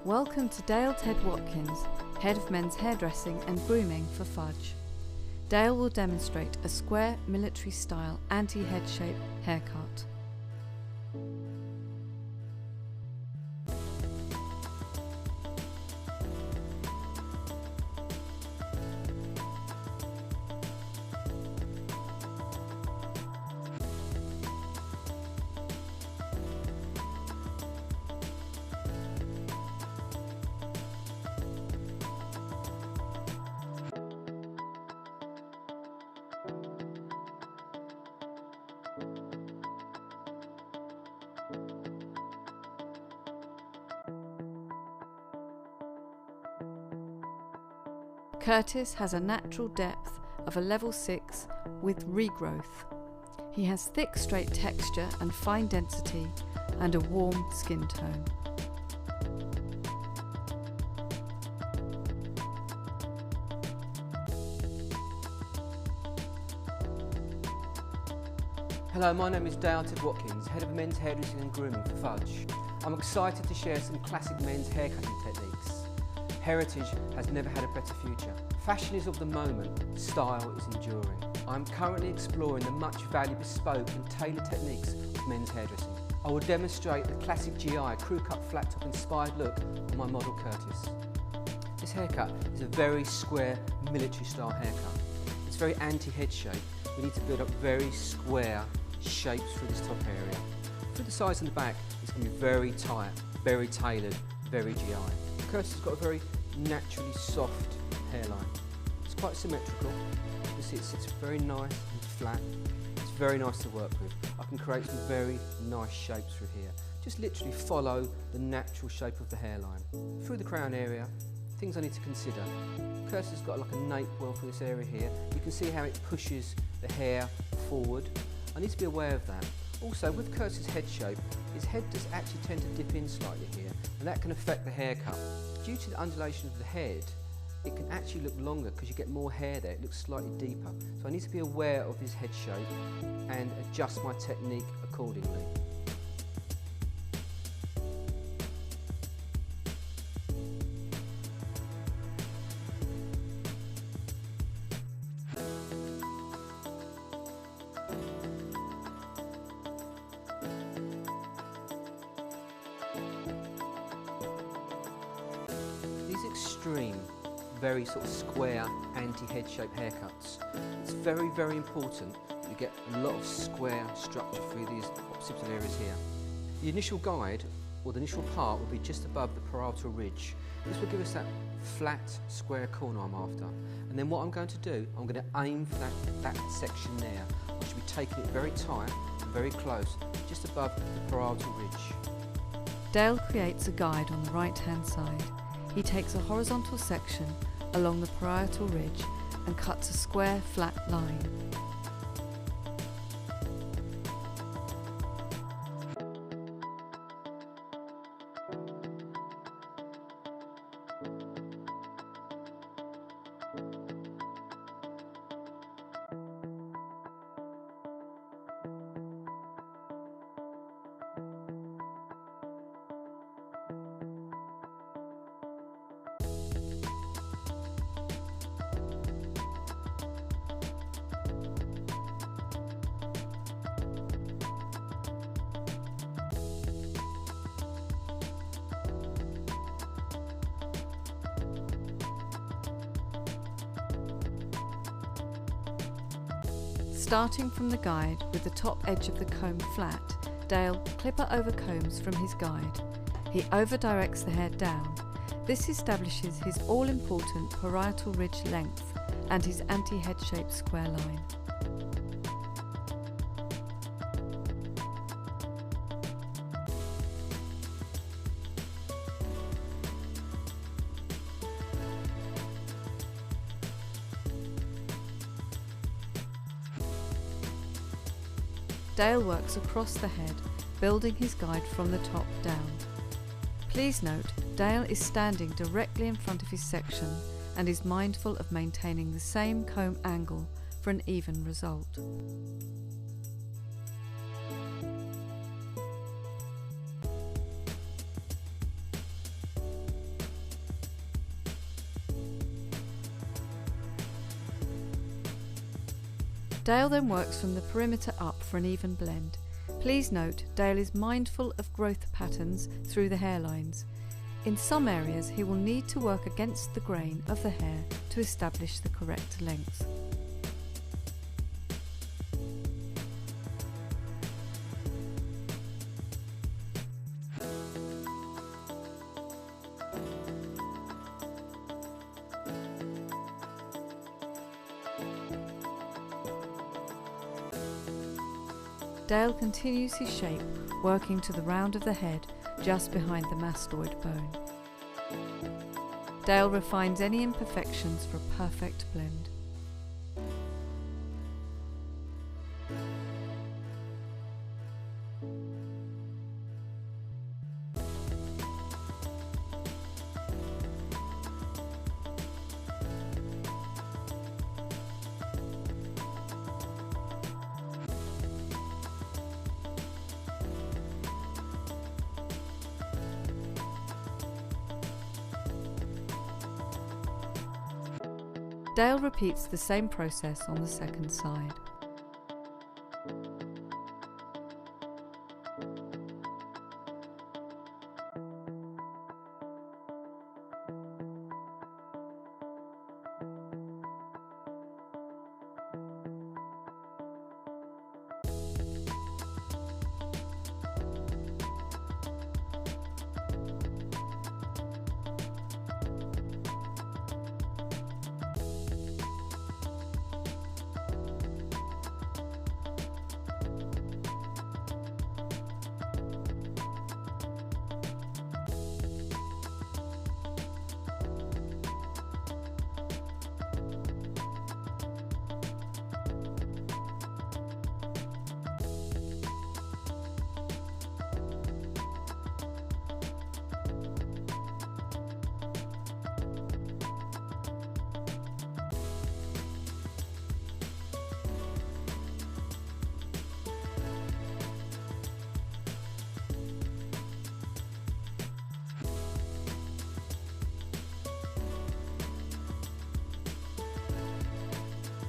Welcome to Dale Ted Watkins, Head of Men's Hairdressing and Grooming for Fudge. Dale will demonstrate a square military style anti-head shape haircut. Curtis has a natural depth of a level 6 with regrowth. He has thick straight texture and fine density and a warm skin tone. Hello, my name is Dale Ted Watkins, Head of Men's Hairdressing and Grooming for Fudge. I'm excited to share some classic men's haircutting techniques. Heritage has never had a better future. Fashion is of the moment, style is enduring. I'm currently exploring the much valued bespoke and tailored techniques of men's hairdressing. I will demonstrate the classic GI crew cut flat top inspired look on my model Curtis. This haircut is a very square military style haircut. It's very anti-head shape. We need to build up very square shapes through this top area. Through the sides and the back, it's going to be very tight, very tailored, very GI. Curtis has got a very naturally soft hairline. It's quite symmetrical. You can see it sits very nice and flat. It's very nice to work with. I can create some very nice shapes through here. Just literally follow the natural shape of the hairline. Through the crown area, things I need to consider. Curtis has got like a nape well for this area here. You can see how it pushes the hair forward. I need to be aware of that. Also, with Curtis' head shape, his head does actually tend to dip in slightly here, and that can affect the haircut. Due to the undulation of the head, it can actually look longer because you get more hair there, it looks slightly deeper. So I need to be aware of his head shape and adjust my technique accordingly. Extreme, very sort of square, anti-head shape haircuts. It's very, very important that you get a lot of square structure through these occipital areas here. The initial guide, or the initial part, will be just above the parietal ridge. This will give us that flat, square corner I'm after. And then what I'm going to do, I'm going to aim for that section there. I should be taking it very tight and very close, just above the parietal ridge. Dale creates a guide on the right-hand side. He takes a horizontal section along the parietal ridge and cuts a square, flat line. Starting from the guide with the top edge of the comb flat, Dale clipper over combs from his guide. He over-directs the hair down. This establishes his all-important parietal ridge length and his anti-head shape square line. Dale works across the head, building his guide from the top down. Please note, Dale is standing directly in front of his section and is mindful of maintaining the same comb angle for an even result. Dale then works from the perimeter up for an even blend. Please note, Dale is mindful of growth patterns through the hairlines. In some areas he will need to work against the grain of the hair to establish the correct length. Dale continues his shape, working to the round of the head just behind the mastoid bone. Dale refines any imperfections for a perfect blend. Dale repeats the same process on the second side.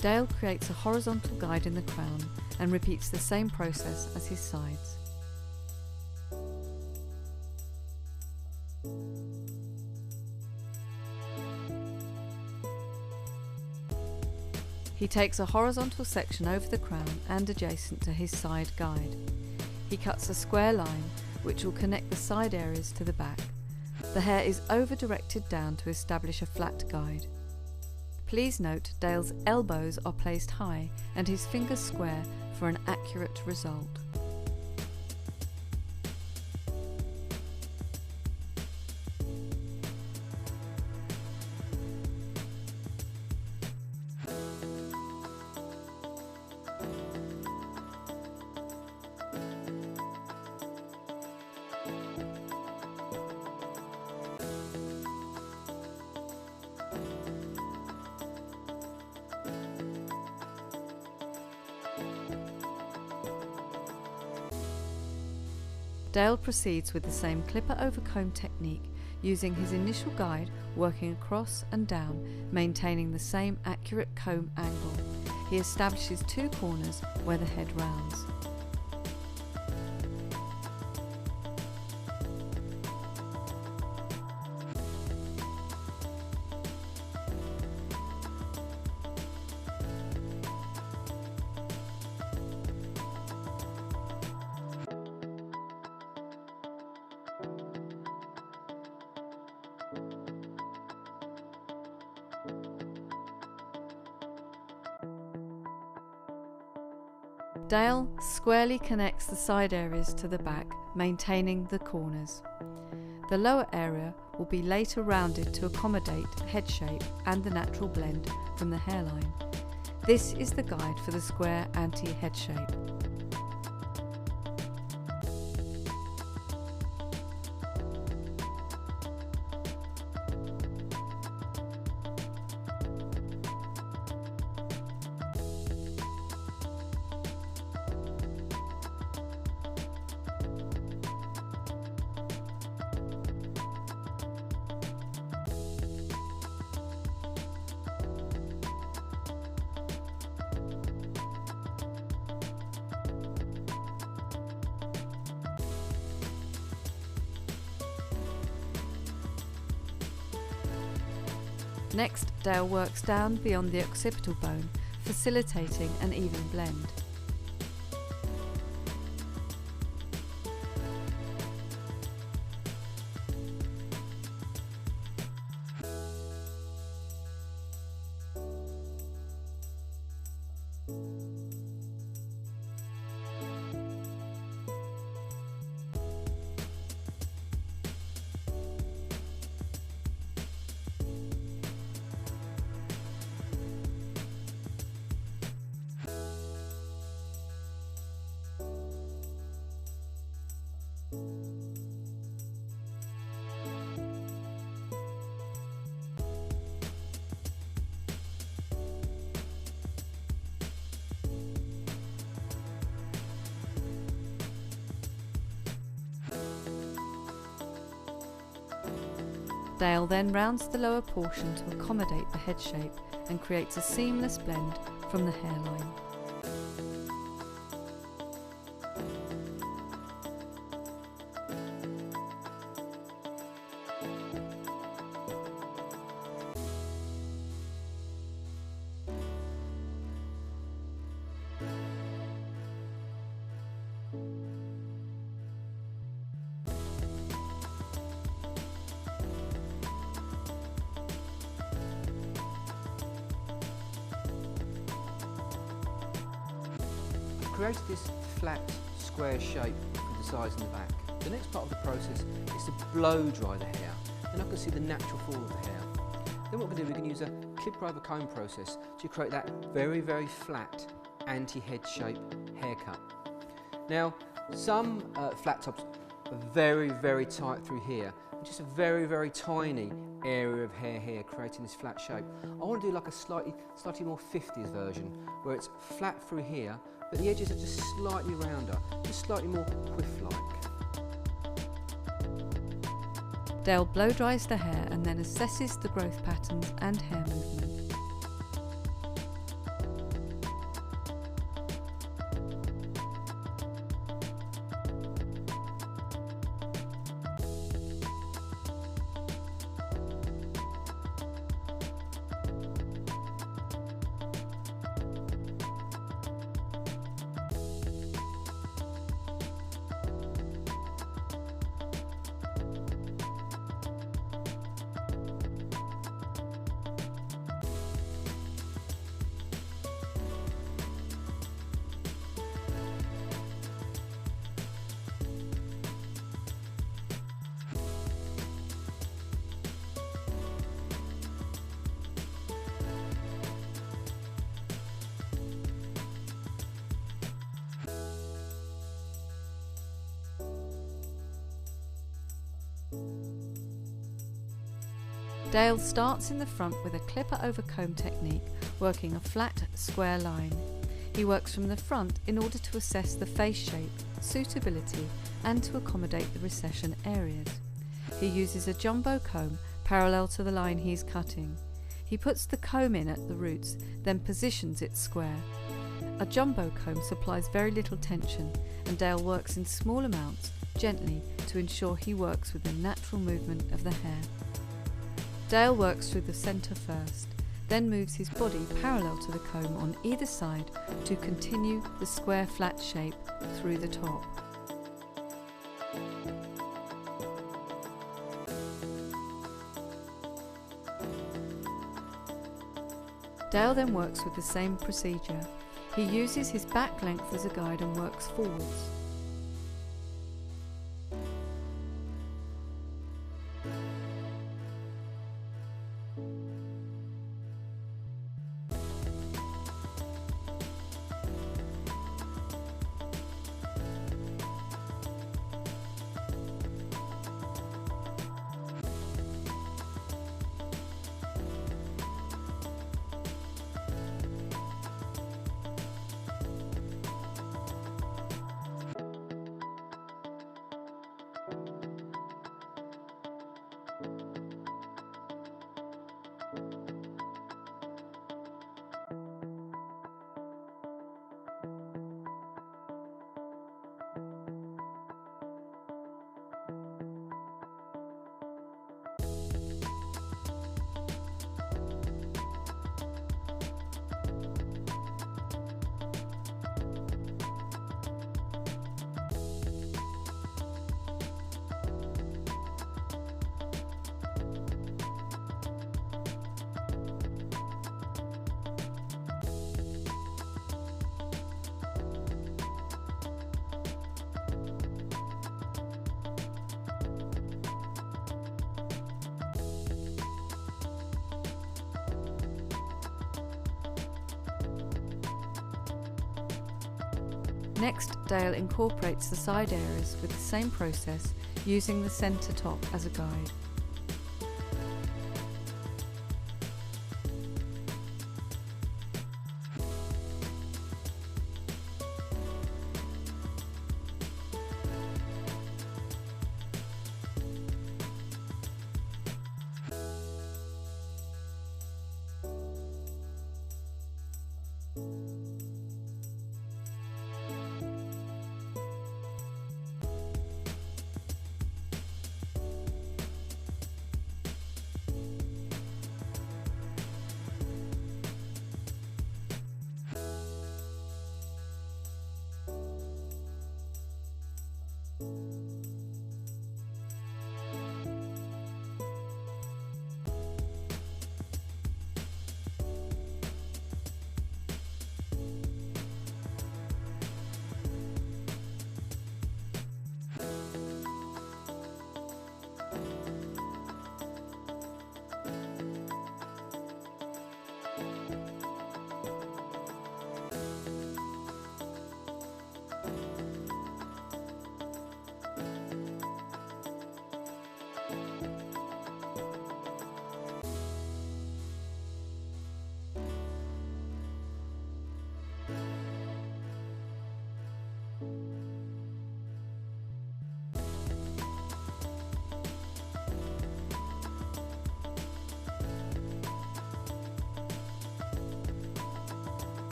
Dale creates a horizontal guide in the crown and repeats the same process as his sides. He takes a horizontal section over the crown and adjacent to his side guide. He cuts a square line which will connect the side areas to the back. The hair is over-directed down to establish a flat guide. Please note Dale's elbows are placed high and his fingers square for an accurate result. Dale proceeds with the same clipper over comb technique, using his initial guide working across and down, maintaining the same accurate comb angle. He establishes two corners where the head rounds. Dale squarely connects the side areas to the back, maintaining the corners. The lower area will be later rounded to accommodate head shape and the natural blend from the hairline. This is the guide for the square anti-head shape. Next, Dale works down beyond the occipital bone, facilitating an even blend. Dale then rounds the lower portion to accommodate the head shape and creates a seamless blend from the hairline. Created this flat square shape for the sides and the back. The next part of the process is to blow dry the hair. Then I can see the natural fall of the hair. Then what we're going to do, we can use a clipper over comb process to create that very, very flat anti-head shape haircut. Now, some flat tops are very, very tight through here. Just a very, very tiny area of hair here, creating this flat shape. I want to do like a slightly more 50s version, where it's flat through here, but the edges are just slightly rounder, just slightly more quiff-like. Dale blow dries the hair and then assesses the growth patterns and hair movement. Dale starts in the front with a clipper over comb technique, working a flat, square line. He works from the front in order to assess the face shape, suitability, and to accommodate the recession areas. He uses a jumbo comb parallel to the line he is cutting. He puts the comb in at the roots, then positions it square. A jumbo comb supplies very little tension, and Dale works in small amounts, gently, to ensure he works with the natural movement of the hair. Dale works through the centre first, then moves his body parallel to the comb on either side to continue the square flat shape through the top. Dale then works with the same procedure. He uses his back length as a guide and works forwards. Next, Dale incorporates the side areas with the same process, using the centre top as a guide.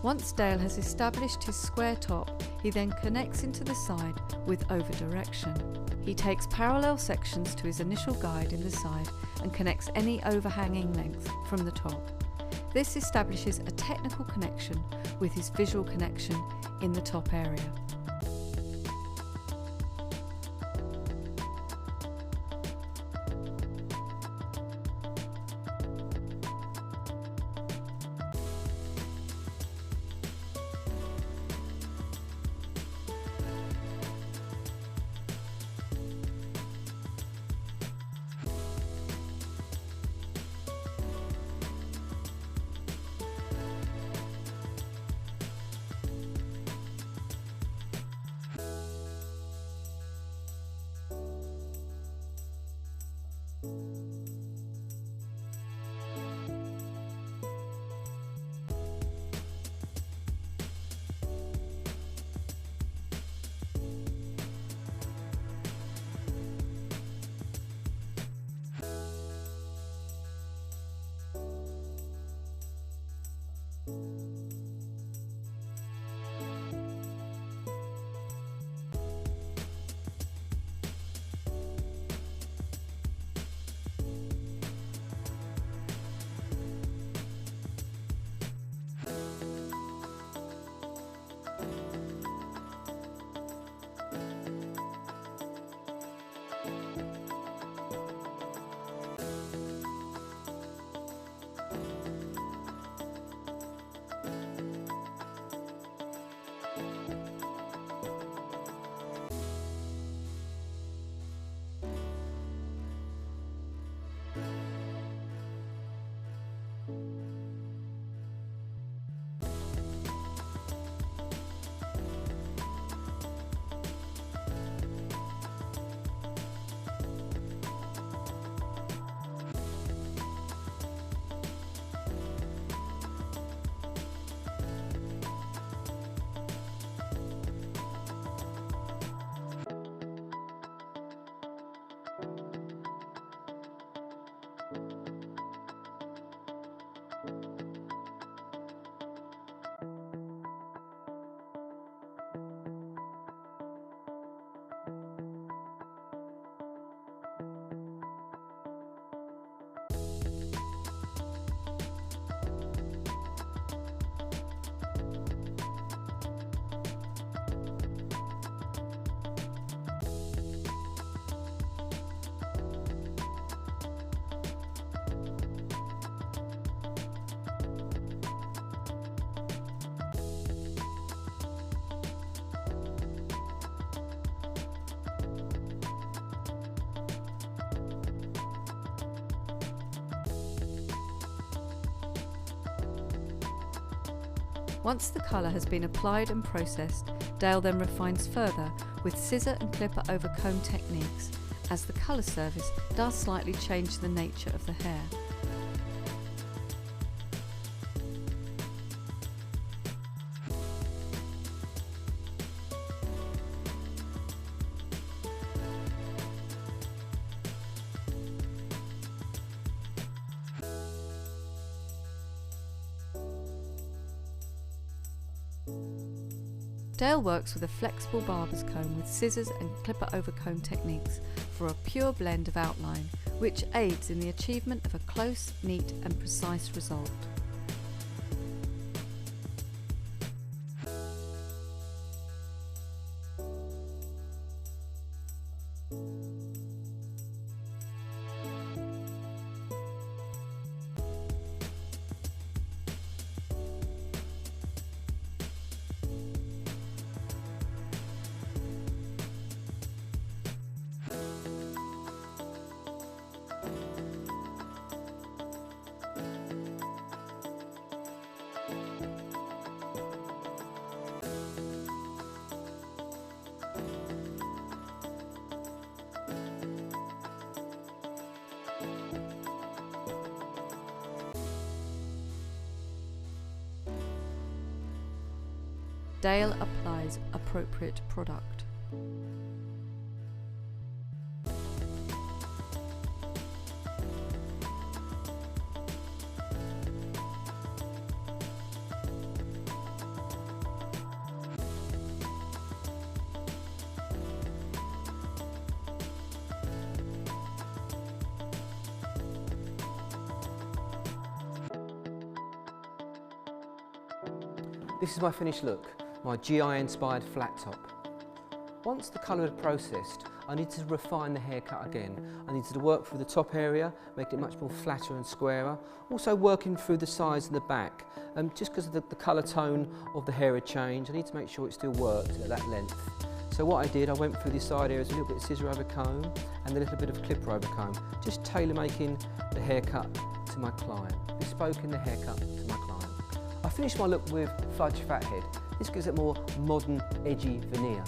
Once Dale has established his square top, he then connects into the side with over direction. He takes parallel sections to his initial guide in the side and connects any overhanging length from the top. This establishes a technical connection with his visual connection in the top area. Thank you. Once the colour has been applied and processed, Dale then refines further with scissor and clipper over comb techniques, as the colour service does slightly change the nature of the hair. Dale works with a flexible barber's comb with scissors and clipper over comb techniques for a pure blend of outline, which aids in the achievement of a close, neat and precise result. Dale applies appropriate product. This is my finished look, my GI-inspired flat top. Once the colour had processed, I needed to refine the haircut again. I needed to work through the top area, make it much more flatter and squarer, also working through the sides and the back. Just because the colour tone of the hair had changed, I need to make sure it still worked at that length. So what I did, I went through the side areas, a little bit of scissor over comb and a little bit of clipper over comb, just tailor making the haircut to my client, bespoking the haircut to my client. I finished my look with Fudge Fathead. This gives it more modern, edgy veneer.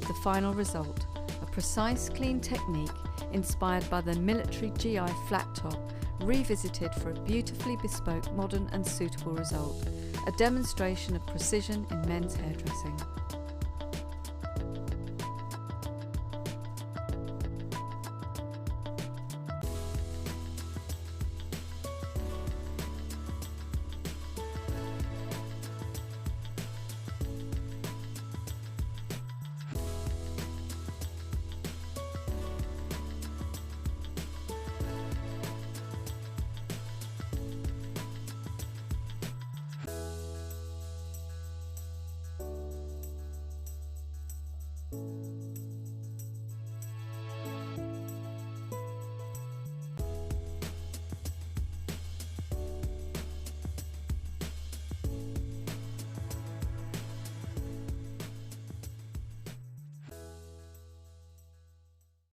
The final result, a precise, clean technique inspired by the military GI flat top, revisited for a beautifully bespoke, modern and suitable result, a demonstration of precision in men's hairdressing.